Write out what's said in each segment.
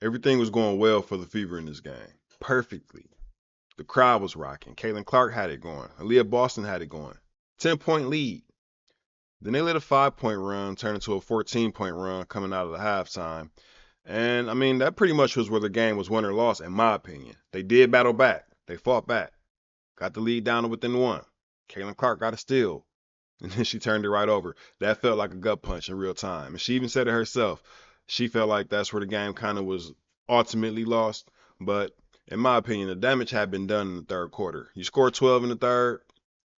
Everything was going well for the Fever in this game. Perfectly. The crowd was rocking. Caitlin Clark had it going. Aaliyah Boston had it going. 10-point lead. Then they let a 5-point run turn into a 14-point run coming out of the halftime. And I mean, that pretty much was where the game was won or lost, in my opinion. They did battle back. They fought back. Got the lead down to within one. Caitlin Clark got a steal. And then she turned it right over. That felt like a gut punch in real time. And she even said it herself. She felt like that's where the game kind of was ultimately lost. But in my opinion, the damage had been done in the third quarter. You score 12 in the third,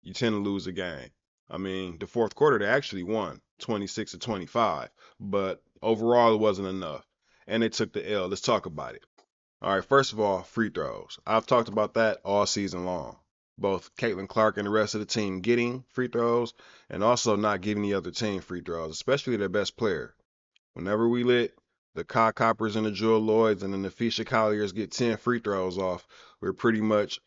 you tend to lose the game. I mean, the fourth quarter, they actually won 26 to 25. But overall, it wasn't enough. And they took the L. Let's talk about it. All right, first of all, free throws. I've talked about that all season long. Both Caitlin Clark and the rest of the team getting free throws and also not giving the other team free throws, especially their best player. Whenever we let the Kai Coppers and the Jewel Lloyds and then the Fisher Colliers get 10 free throws off, we're pretty much,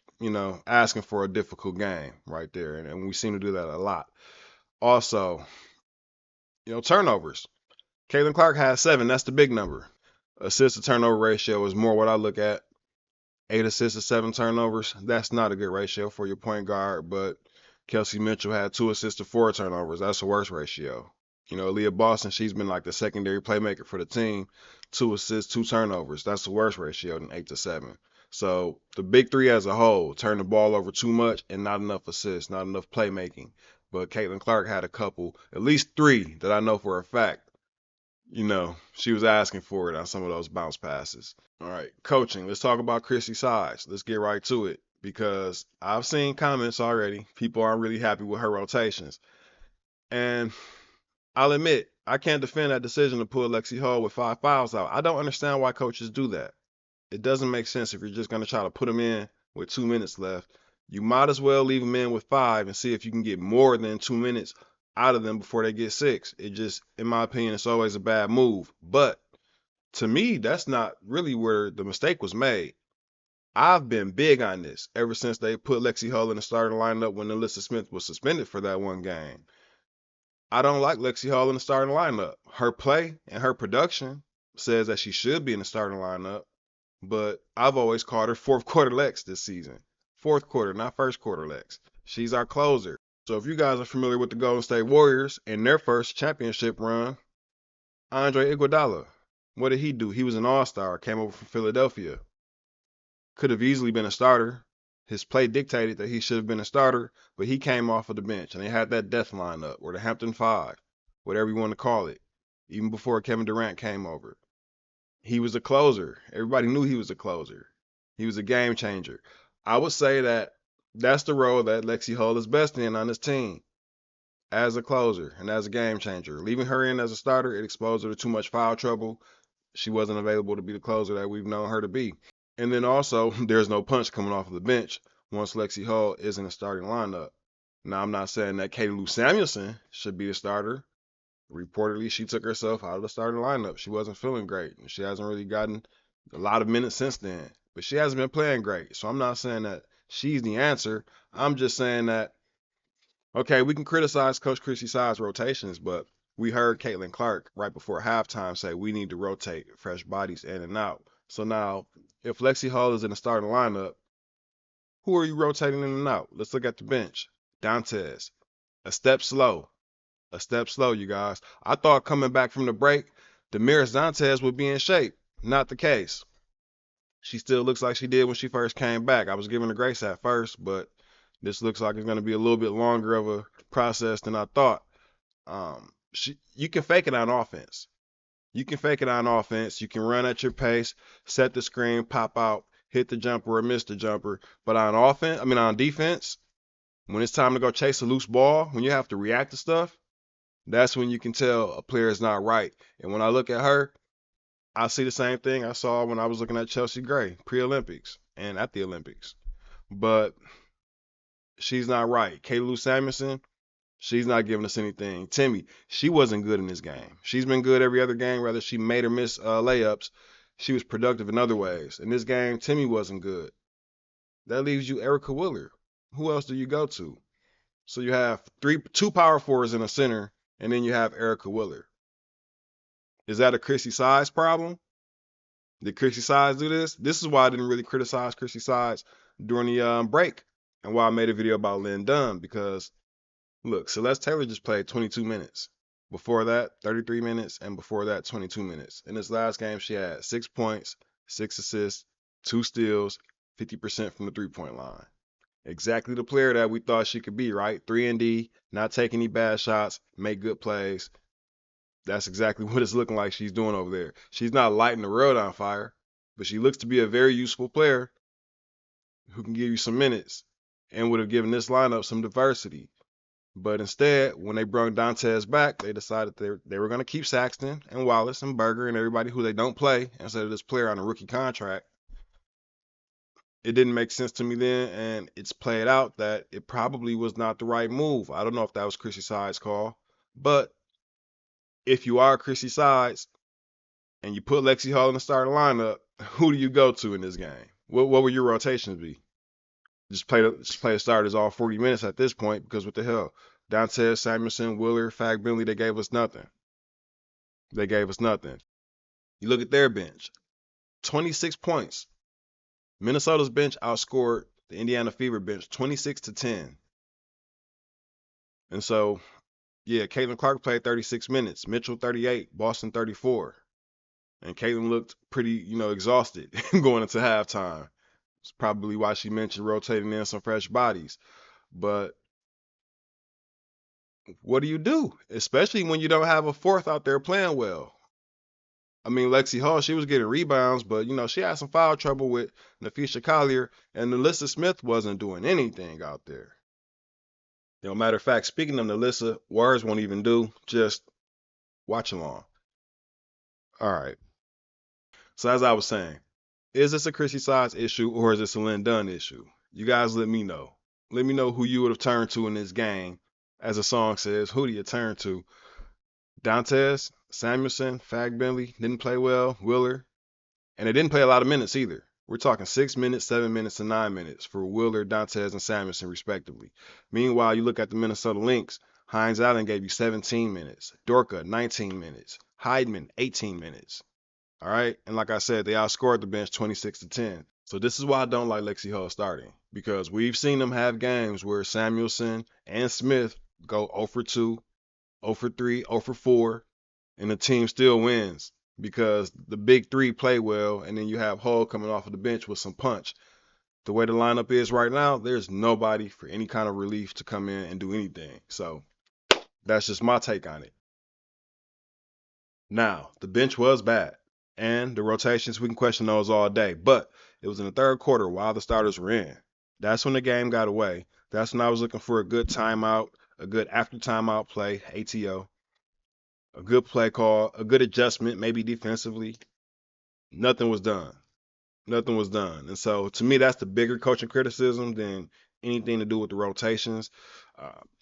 asking for a difficult game right there. And we seem to do that a lot. Also, turnovers. Caitlin Clark has 7. That's the big number. Assist to turnover ratio is more what I look at. 8 assists to 7 turnovers. That's not a good ratio for your point guard, but Kelsey Mitchell had 2 assists to 4 turnovers. That's a worse ratio. Leah Boston, she's been like the secondary playmaker for the team. 2 assists, 2 turnovers. That's a worse ratio than 8 to 7. So the big three as a whole turn the ball over too much and not enough assists, not enough playmaking. But Caitlin Clark had a couple, at least 3 that I know for a fact. She was asking for it on some of those bounce passes. All right, coaching. Let's talk about Christie Sides. Let's get right to it because I've seen comments already. People aren't really happy with her rotations. And I'll admit, I can't defend that decision to pull Lexi Hull with 5 fouls out. I don't understand why coaches do that. It doesn't make sense if you're just going to try to put them in with 2 minutes left. You might as well leave them in with 5 and see if you can get more than 2 minutes out of them before they get 6. It just, in my opinion, it's always a bad move. But to me, that's not really where the mistake was made. I've been big on this ever since they put Lexi Hull in the starting lineup when Alyssa Smith was suspended for that one game. I don't like Lexi Hull in the starting lineup. Her play and her production says that she should be in the starting lineup, but I've always called her fourth quarter Lex this season. Fourth quarter, not first quarter Lex. She's our closer. So if you guys are familiar with the Golden State Warriors and their first championship run, Andre Iguodala, what did he do? He was an all-star, came over from Philadelphia. Could have easily been a starter. His play dictated that he should have been a starter, but he came off of the bench, and they had that death lineup, or the Hampton Five, whatever you want to call it, even before Kevin Durant came over. He was a closer. Everybody knew he was a closer. He was a game changer. I would say that that's the role that Lexi Hull is best in on this team, as a closer and as a game changer. Leaving her in as a starter, it exposed her to too much foul trouble. She wasn't available to be the closer that we've known her to be. And then also, there's no punch coming off of the bench once Lexi Hull is in the starting lineup. Now, I'm not saying that Katie Lou Samuelson should be the starter. Reportedly, she took herself out of the starting lineup. She wasn't feeling great. She hasn't really gotten a lot of minutes since then. But she hasn't been playing great. So I'm not saying that she's the answer. I'm just saying that, okay, we can criticize Coach Christie Sides' rotations, but we heard Caitlin Clark right before halftime say we need to rotate fresh bodies in and out. So now, if Lexi Hull is in the starting lineup, who are you rotating in and out? Let's look at the bench. Dantes, a step slow. A step slow, you guys. I thought coming back from the break, Damaris Dantes would be in shape. Not the case. She still looks like she did when she first came back. I was giving her grace at first, but this looks like it's going to be a little bit longer of a process than I thought. You can fake it on offense. You can fake it on offense. You can run at your pace, set the screen, pop out, hit the jumper or miss the jumper. But on defense, when it's time to go chase a loose ball, when you have to react to stuff, that's when you can tell a player is not right. And when I look at her, I see the same thing I saw when I was looking at Chelsea Gray pre-Olympics and at the Olympics. But she's not right. Kayla Lou Samuelson, she's not giving us anything. Timmy, she wasn't good in this game. She's been good every other game, whether she made or missed layups. She was productive in other ways. In this game, Timmy wasn't good. That leaves you Erica Willer. Who else do you go to? So you have two power forwards in a center, and then you have Erica Willer. Is that a Chrissy size problem? Did Christie Sides do this? This is why I didn't really criticize Christie Sides during the break, and why I made a video about Lynn Dunn, because look, Celeste Taylor just played 22 minutes. Before that, 33 minutes, and before that, 22 minutes. In this last game, she had 6 points, 6 assists, 2 steals, 50% from the three-point line. Exactly the player that we thought she could be, right? 3-and-D, not take any bad shots, make good plays. That's exactly what it's looking like she's doing over there. She's not lighting the world on fire, but she looks to be a very useful player who can give you some minutes and would have given this lineup some diversity. But instead, when they brought Dantes back, they decided they were going to keep Saxton and Wallace and Berger and everybody who they don't play instead of this player on a rookie contract. It didn't make sense to me then, and it's played out that it probably was not the right move. I don't know if that was Christie Sides' call, but if you are Christie Sides and you put Lexi Hall in the starting lineup, who do you go to in this game? What would your rotations be? Just play the starters all 40 minutes at this point, because what the hell? Dantes, Samuelson, Willer, Fag Bentley, they gave us nothing. They gave us nothing. You look at their bench, 26 points. Minnesota's bench outscored the Indiana Fever bench 26-10. And so, yeah, Caitlin Clark played 36 minutes, Mitchell 38, Boston 34. And Caitlin looked pretty, exhausted going into halftime. It's probably why she mentioned rotating in some fresh bodies. But what do you do? Especially when you don't have a fourth out there playing well. I mean, Lexi Hall, she was getting rebounds, but, she had some foul trouble with Nafisha Collier, and Nalissa Smith wasn't doing anything out there. Matter of fact, speaking of Nalissa, words won't even do. Just watch along. All right. So as I was saying, is this a Christie Sides issue or is this a Lynn Dunn issue? You guys let me know. Let me know who you would have turned to in this game. As the song says, who do you turn to? Dantes, Samuelson, Fag Bentley didn't play well, Willer, and they didn't play a lot of minutes either. We're talking 6 minutes, 7 minutes, and 9 minutes for Willer, Dantes, and Samuelson, respectively. Meanwhile, you look at the Minnesota Lynx, Hines Allen gave you 17 minutes, Dorka, 19 minutes, Heidman, 18 minutes. All right, and like I said, they outscored the bench 26-10. So this is why I don't like Lexi Hull starting, because we've seen them have games where Samuelson and Smith go 0 for 2, 0 for 3, 0 for 4, and the team still wins because the big three play well, and then you have Hull coming off of the bench with some punch. The way the lineup is right now, there's nobody for any kind of relief to come in and do anything. So that's just my take on it. Now, the bench was bad, and the rotations, we can question those all day, but it was in the third quarter while the starters were in. That's when the game got away. That's when I was looking for a good timeout, a good after timeout play, ATO, a good play call, a good adjustment, maybe defensively. Nothing was done. Nothing was done. And so to me, that's the bigger coaching criticism than anything to do with the rotations.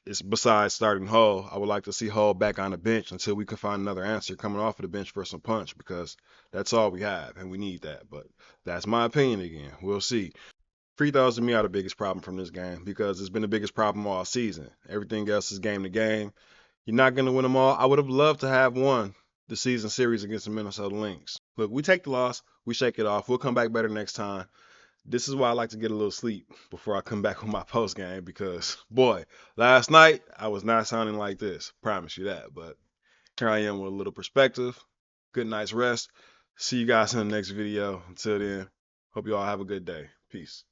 It's besides starting Hull. I would like to see Hull back on the bench until we can find another answer coming off of the bench for some punch, because that's all we have and we need that. But that's my opinion again. We'll see. Free throws to me are the biggest problem from this game, because it's been the biggest problem all season. Everything else is game to game. You're not going to win them all. I would have loved to have won the season series against the Minnesota Lynx. Look, we take the loss. We shake it off. We'll come back better next time. This is why I like to get a little sleep before I come back with my post game, because, boy, last night I was not sounding like this. Promise you that. But here I am with a little perspective. Good night's rest. See you guys in the next video. Until then, hope you all have a good day. Peace.